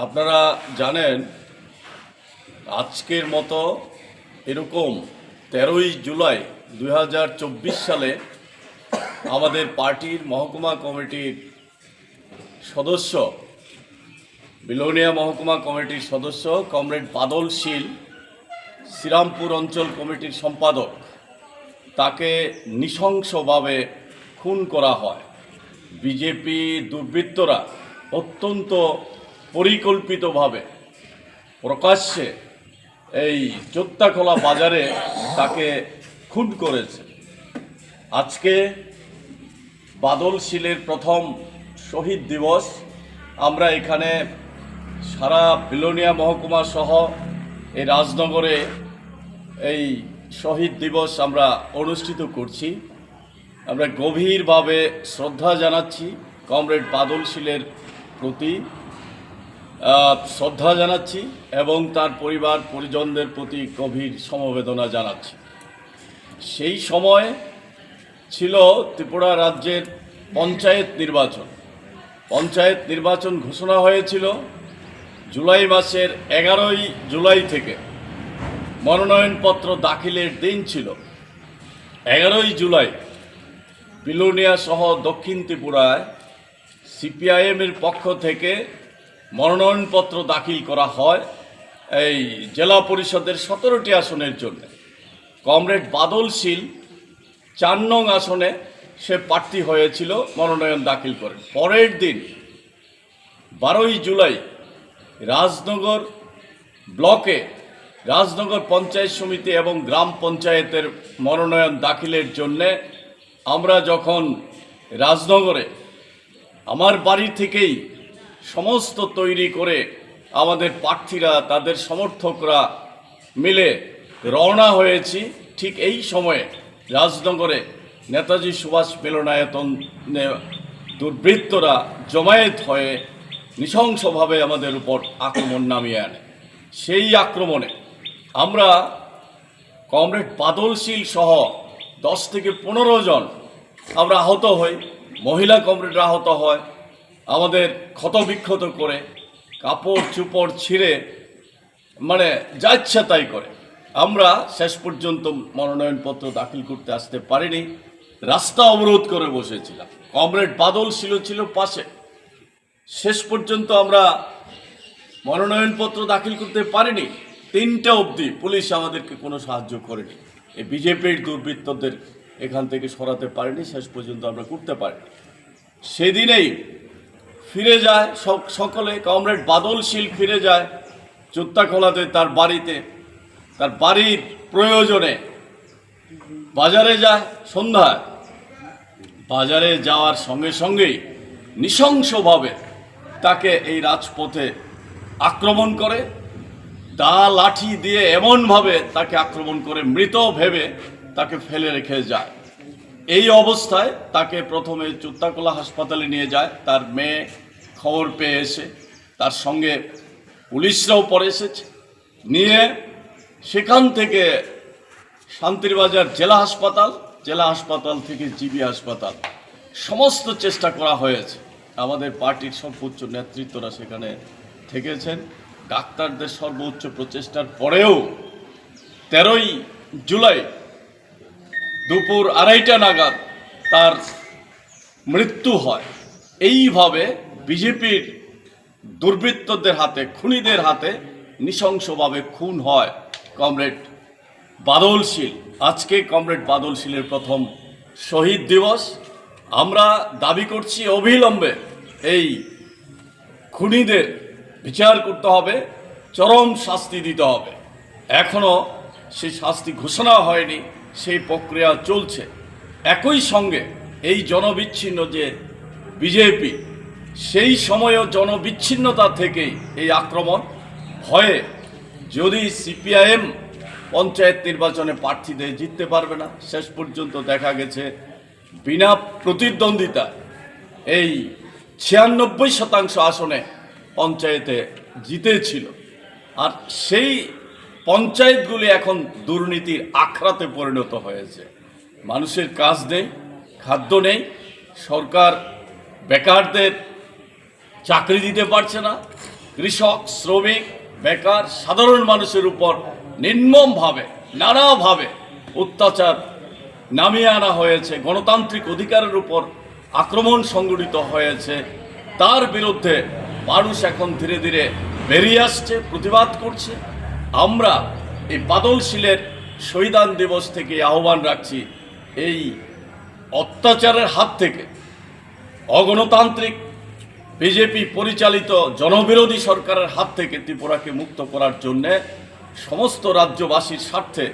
আপনারা জানেন আজকের মতো এরকম 13ই জুলাই 2024 সালে আমাদের পার্টির মহকুমা কমিটির সদস্য বিলোনিয়া মহকুমা কমিটির সদস্য কমরেড বাদল শীল, শ্রীরামপুর অঞ্চল কমিটির সম্পাদক, তাকে নৃশংসভাবে খুন করা হয়। বিজেপি দুর্বৃত্তরা অত্যন্ত পরিকল্পিতভাবে প্রকাশ্যে এই যোত্তাখোলা বাজারে তাকে খুন করেছে। আজকে বাদল শীলের প্রথম শহীদ দিবস। আমরা এখানে সারা বিলোনিয়া মহকুমা সহ এই রাজনগরে এই শহীদ দিবস আমরা অনুষ্ঠিত করছি। আমরা গভীরভাবে শ্রদ্ধা জানাচ্ছি, কমরেড বাদল শীলের প্রতি শ্রদ্ধা জানাচ্ছি এবং তার পরিবার পরিজনদের প্রতি গভীর সমবেদনা জানাচ্ছি। সেই সময় ছিল ত্রিপুরা রাজ্যের পঞ্চায়েত নির্বাচন ঘোষণা হয়েছিল জুলাই মাসের 11ই জুলাই থেকে। মনোনয়নপত্র দাখিলের দিন ছিল 11ই জুলাই। বিলোনিয়া সহ দক্ষিণ ত্রিপুরায় সিপিআইএমের পক্ষ থেকে মনোনয়নপত্র দাখিল করা হয় এই জেলা পরিষদের 17টি আসনের জন্য। কমরেড বাদল শীল 4 নং আসনে সে প্রার্থী হয়েছিল, মনোনয়ন দাখিল করেন। পরের দিন 12ই জুলাই রাজনগর ব্লকে রাজনগর পঞ্চায়েত সমিতি এবং গ্রাম পঞ্চায়েতের মনোনয়ন দাখিলের জন্যে আমরা যখন রাজনগরে আমার বাড়ি থেকেই সমস্ত তৈরি করে আমাদের প্রার্থীরা তাদের সমর্থকরা মিলে রওনা হয়েছি, ঠিক এই সময়ে রাজনগরে নেতাজি সুভাষ মিলনায়তনে দুর্বৃত্তরা জমায়েত হয়ে নৃশংসভাবে আমাদের উপর আক্রমণ নামিয়ে আনে। সেই আক্রমণে আমরা কমরেড বাদল শীল সহ 10 থেকে 15 জন আমরা আহত হই। মহিলা কমরেডরা আহত হয়, আমাদের ক্ষতবিক্ষত করে কাপড় চুপড় ছিঁড়ে যা ইচ্ছা তাই করে। আমরা শেষ পর্যন্ত মনোনয়নপত্র দাখিল করতে আসতে পারিনি, রাস্তা অবরোধ করে বসেছিলাম। কমরেড বাদল শীল ছিল পাশে। শেষ পর্যন্ত আমরা মনোনয়নপত্র দাখিল করতে পারিনি। 3টা অবধি পুলিশ আমাদেরকে কোনো সাহায্য করেনি। এই বিজেপির দুর্বৃত্তদের এখান থেকে সরাতে পারেনি, শেষ পর্যন্ত আমরা করতে পারিনি। সেদিনেই ফিরে যায় সকলে। কমরেড বাদল শীল ফিরে যায় যোত্তাখোলাতে, তার বাড়িতে, তার বাড়ির প্রয়োজনে বাজারে যায়। সন্ধ্যায় বাজারে যাওয়ার সঙ্গে সঙ্গেই নৃশংসভাবে তাকে এই রাজপথে আক্রমণ করে, দা লাঠি দিয়ে এমনভাবে তাকে আক্রমণ করে মৃত ভেবে তাকে ফেলে রেখে যায়। এই অবস্থায় তাকে প্রথমে যোত্তাখোলা হাসপাতালে নিয়ে যায়। তার মেয়ে খবর পেয়ে এসে, তার সঙ্গে পুলিশরাও পরে এসেছে, নিয়ে সেখান থেকে শান্তিরবাজার জেলা হাসপাতাল থেকে জিবি হাসপাতাল সমস্ত চেষ্টা করা হয়েছে। আমাদের পার্টির সর্বোচ্চ নেতৃত্বরা সেখানে থেকেছেন। ডাক্তারদের সর্বোচ্চ প্রচেষ্টার পরেও 13ই জুলাই দুপুর 2:30 নাগাদ তার মৃত্যু হয়। এইভাবে বিজেপির দুর্বৃত্তদের হাতে, খুনিদের হাতে নৃশংসভাবে খুন হয় কমরেড বাদল শীল। আজকে কমরেড বাদল শীলের প্রথম শহীদ দিবস। আমরা দাবি করছি অবিলম্বে এই খুনিদের বিচার করতে হবে, চরম শাস্তি দিতে হবে। এখনও সেই শাস্তি ঘোষণা হয়নি, সেই প্রক্রিয়া চলছে। একই সঙ্গে এই জনবিচ্ছিন্ন যে বিজেপি, সেই সময়ও জনবিচ্ছিন্নতা থেকেই এই আক্রমণ ভয়ে, যদি সিপিআইএম পঞ্চায়েত নির্বাচনে প্রার্থীদের জিততে পারবে না। শেষ পর্যন্ত দেখা গেছে বিনা প্রতিদ্বন্দ্বিতা এই 96% আসনে পঞ্চায়েতে জিতেছিল। আর সেই পঞ্চায়েতগুলি এখন দুর্নীতির আখড়াতে পরিণত হয়েছে। মানুষের কাজ নেই, খাদ্য নেই, সরকার বেকারদের চাকরি দিতে পারছে না, কৃষক, শ্রমিক, বেকার, সাধারণ মানুষের উপর নির্মমভাবে নানাভাবে অত্যাচার নামিয়ে আনা হয়েছে, গণতান্ত্রিক অধিকারের উপর আক্রমণ সংঘটিত হয়েছে, তার বিরুদ্ধে মানুষ এখন ধীরে ধীরে বেরিয়ে আসছে, প্রতিবাদ করছে। আমরা এই বাদলশীলের শহীদান দিবস থেকে আহ্বান রাখছি, এই অত্যাচারের হাত থেকে, অগণতান্ত্রিক বিজেপি পরিচালিত জনবিরোধী সরকারের হাত থেকে ত্রিপুরাকে মুক্ত করার জন্যে সমস্ত রাজ্যবাসীর স্বার্থে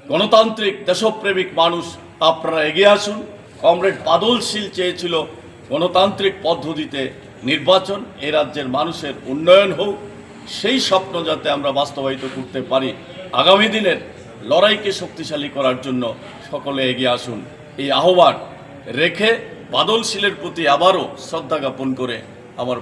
গণতান্ত্রিক দেশপ্রেমিক মানুষ আপনারা এগিয়ে আসুন। কমরেড বাদলশীল চেয়েছিল গণতান্ত্রিক পদ্ধতিতে নির্বাচন, এ রাজ্যের মানুষের উন্নয়ন হোক, সেই স্বপ্ন যাতে আমরা বাস্তবায়িত করতে পারি। আগামী দিনের লড়াইকে শক্তিশালী করার জন্য সকলে এগিয়ে আসুন, এই আহ্বান রেখে বাদলশীলের প্রতি আবারও শ্রদ্ধা জ্ঞাপন করে আমার